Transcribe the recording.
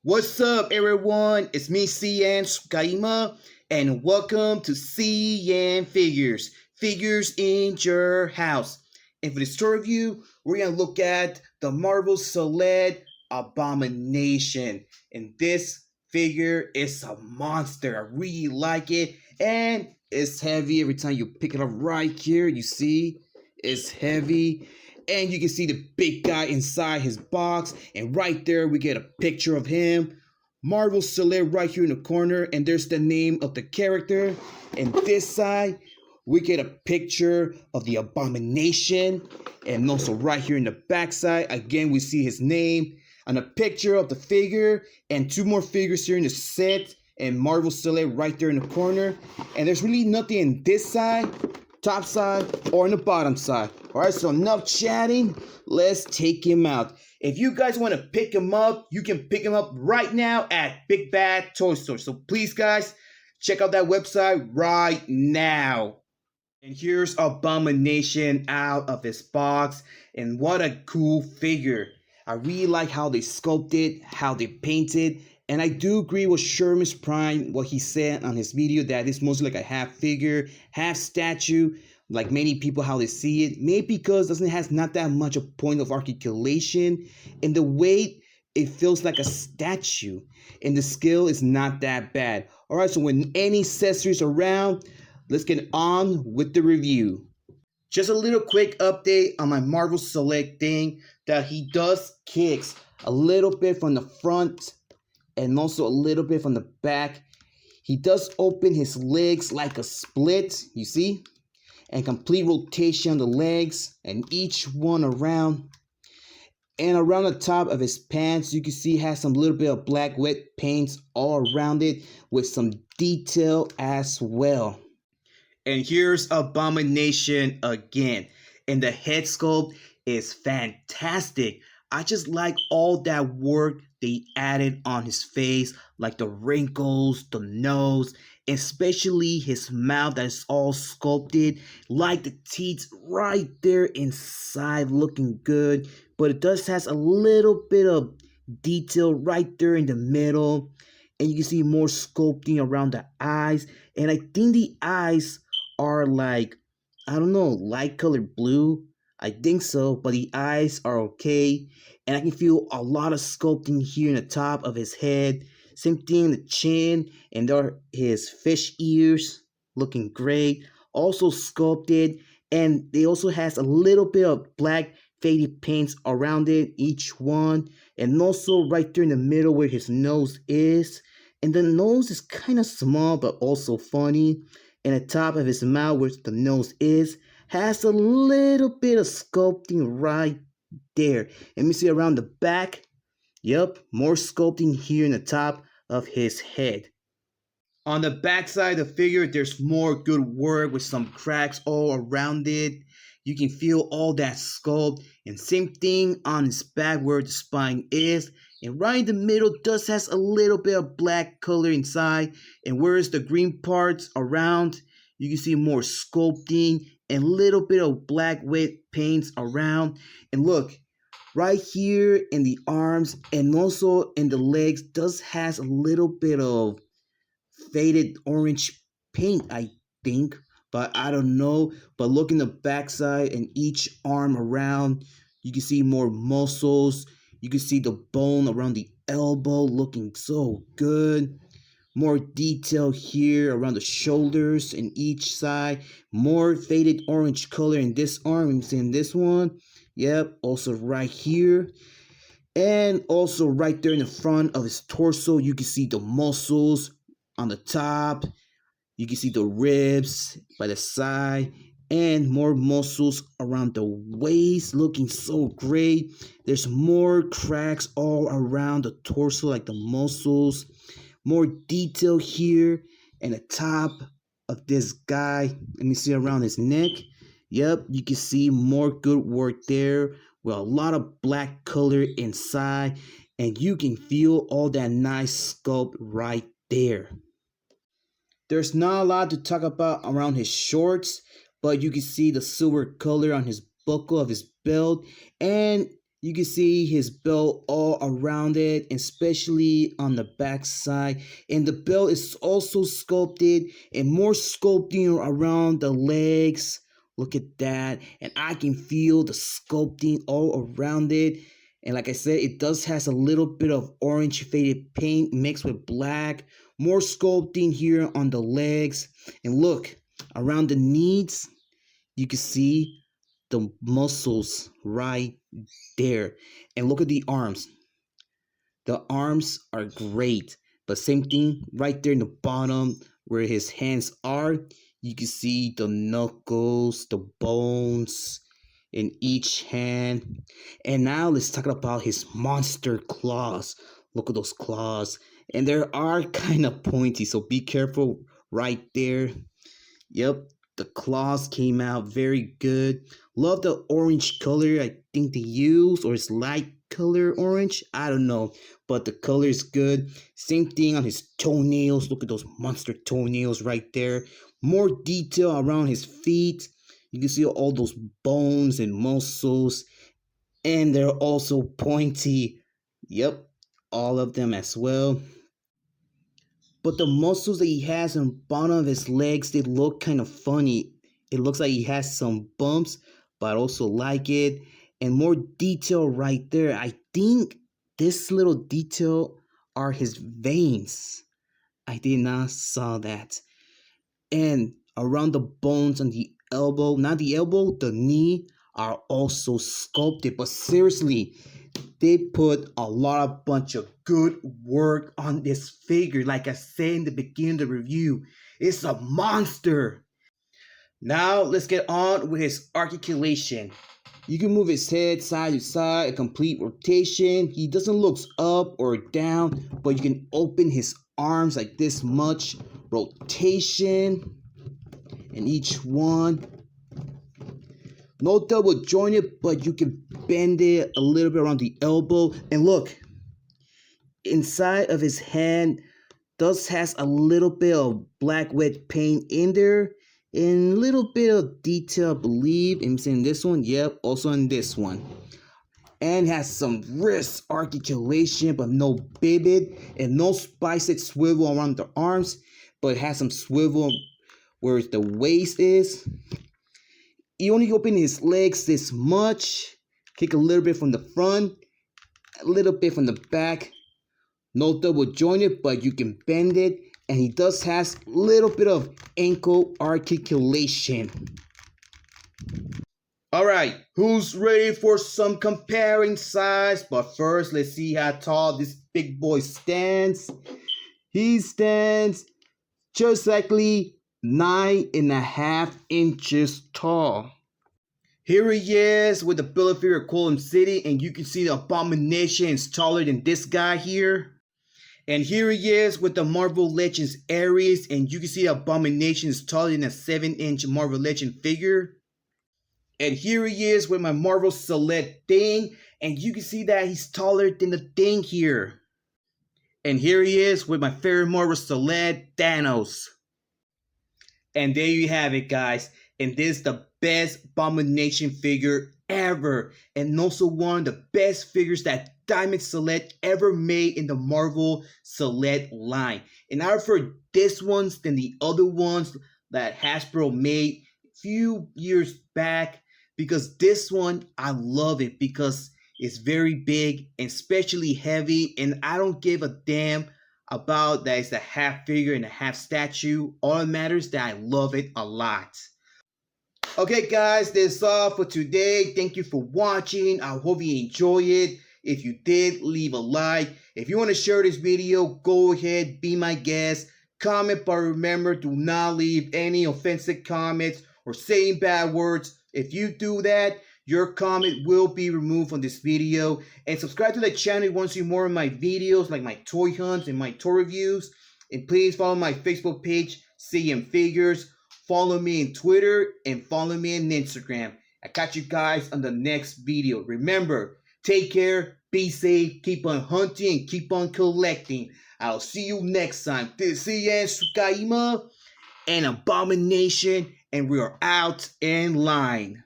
What's up, everyone? It's me, CN.TSUKAIMA, and welcome to CN.Figures, Figures in Your House. And for this tour review, we're going to look at the Marvel Select Abomination. And this figure is a monster. I really like it, and it's heavy. Every time you pick it up right here, you see it's heavy. And you can see the big guy inside his box. And right there, we get a picture of him. Marvel Select right here in the corner. And there's the name of the character. And this side, we get a picture of the Abomination. And also right here in the back side, again, we see his name. And a picture of the figure. And two more figures here in the set. And Marvel Select right there in the corner. And there's really nothing in this side, top side, or in the bottom side. Alright, so enough chatting. Let's take him out. If you guys want to pick him up, you can pick him up right now at Big Bad Toy Store. So please, guys, check out that website right now. And here's Abomination out of his box. And what a cool figure. I really like how they sculpted, how they painted. And I do agree with Sherman's Prime, what he said on his video, that it's mostly like a half figure, half statue, like many people how they see it. Maybe because it has not that much a point of articulation. And the weight, it feels like a statue. And the scale is not that bad. Alright, so when any accessories around, let's get on with the review. Just a little quick update on my Marvel Select thing, that he does kicks a little bit from the front and also a little bit from the back. He does open his legs like a split, you see? And complete rotation on the legs and each one around. And around the top of his pants, you can see has some little bit of black wet paints all around it with some detail as well. And here's Abomination again. And the head sculpt is fantastic. I just like all that work they added on his face, like the wrinkles, the nose, especially his mouth that is all sculpted, like the teeth right there inside looking good. But it does has a little bit of detail right there in the middle. And you can see more sculpting around the eyes. And I think the eyes are like, I don't know, light colored blue. I think so, but the eyes are okay. And I can feel a lot of sculpting here in the top of his head. Same thing in the chin, and there are his fish ears looking great. Also sculpted, and they also has a little bit of black faded paints around it, each one. And also right there in the middle where his nose is. And the nose is kind of small, but also funny. And the top of his mouth where the nose is has a little bit of sculpting right there. Let me see around the back. Yep, more sculpting here in the top of his head. On the back side of the figure, there's more good work with some cracks all around it. You can feel all that sculpt. And same thing on his back where the spine is. And right in the middle does has a little bit of black color inside. And where's the green parts around, you can see more sculpting and a little bit of black wet paints around. And look, right here in the arms and also in the legs does has a little bit of faded orange paint, I think. But I don't know. But look in the backside and each arm around, you can see more muscles. You can see the bone around the elbow looking so good. More detail here around the shoulders and each side. More faded orange color in this arm. I'm seeing this one. Yep, also right here. And also right there in the front of his torso, you can see the muscles on the top. You can see the ribs by the side. And more muscles around the waist looking so great. There's more cracks all around the torso like the muscles. More detail here and the top of this guy. Let me see around his neck. Yep, you can see more good work there with a lot of black color inside. And you can feel all that nice sculpt right there. There's not a lot to talk about around his shorts, but you can see the silver color on his buckle of his belt. And You can see his belt all around it, especially on the back side. And the belt is also sculpted and more sculpting around the legs. Look at that. And I can feel the sculpting all around it. And like I said, it does has a little bit of orange faded paint mixed with black. More sculpting here on the legs. And look, around the knees, you can see the muscles right there. And look at the arms. The arms are great. But same thing right there in the bottom where his hands are. You can see the knuckles, the bones in each hand. And now let's talk about his monster claws. Look at those claws. And they are kind of pointy, so be careful right there. Yep, the claws came out very good. Love the orange color I think they use, or it's light color orange. I don't know, but the color is good. Same thing on his toenails. Look at those monster toenails right there. More detail around his feet. You can see all those bones and muscles, and they're also pointy. Yep, all of them as well. But the muscles that he has on the bottom of his legs, they look kind of funny. It looks like he has some bumps, but I also like it. And more detail right there. I think this little detail are his veins. I did not saw that. And around the bones on the elbow, not the elbow, the knee are also sculpted. But seriously, they put a bunch of good work on this figure. Like I said in the beginning of the review, it's a monster. Now let's get on with his articulation. You can move his head side to side, a complete rotation. He doesn't look up or down, but you can open his arms like this much. Rotation in each one. No double jointed, but you can bend it a little bit around the elbow. And look, inside of his hand does has a little bit of black wet paint in there. And a little bit of detail, I believe. I'm saying this one, yep, also in this one. And has some wrist articulation, but no pivot. And no bicep swivel around the arms, but it has some swivel where the waist is. You only open his legs this much. Kick a little bit from the front, a little bit from the back. No double jointed, but you can bend it. And he does has a little bit of ankle articulation. Alright, who's ready for some comparing size? But first, let's see how tall this big boy stands. He stands just exactly 9.5 inches tall. Here he is with the build figure Column City, and you can see the Abomination is taller than this guy here. And here he is with the Marvel Legends Ares, and you can see the Abomination is taller than a 7-inch Marvel Legend figure. And here he is with my Marvel Select Thing, and you can see that he's taller than the Thing here. And here he is with my favorite Marvel Select, Thanos. And there you have it, guys. And this is the best Abomination figure ever. And also one of the best figures that Diamond Select ever made in the Marvel Select line. And I prefer this ones than the other ones that Hasbro made a few years back. Because this one, I love it because it's very big and especially heavy. And I don't give a damn about that it's a half figure and a half statue. All that matters is that I love it a lot. Okay guys, that's all for today. Thank you for watching. I hope you enjoy it. If you did, leave a like. If you want to share this video, go ahead, be my guest. Comment, but remember, do not leave any offensive comments or saying bad words. If you do that, your comment will be removed from this video. And subscribe to the channel if you want to see more of my videos, like my toy hunts and my toy reviews. And please follow my Facebook page, CN.Figures. Follow me on Twitter and follow me on Instagram. I catch you guys on the next video. Remember, take care, be safe, keep on hunting, and keep on collecting. I'll see you next time. This is CN.TSUKAIMA and Abomination, and we are out in line.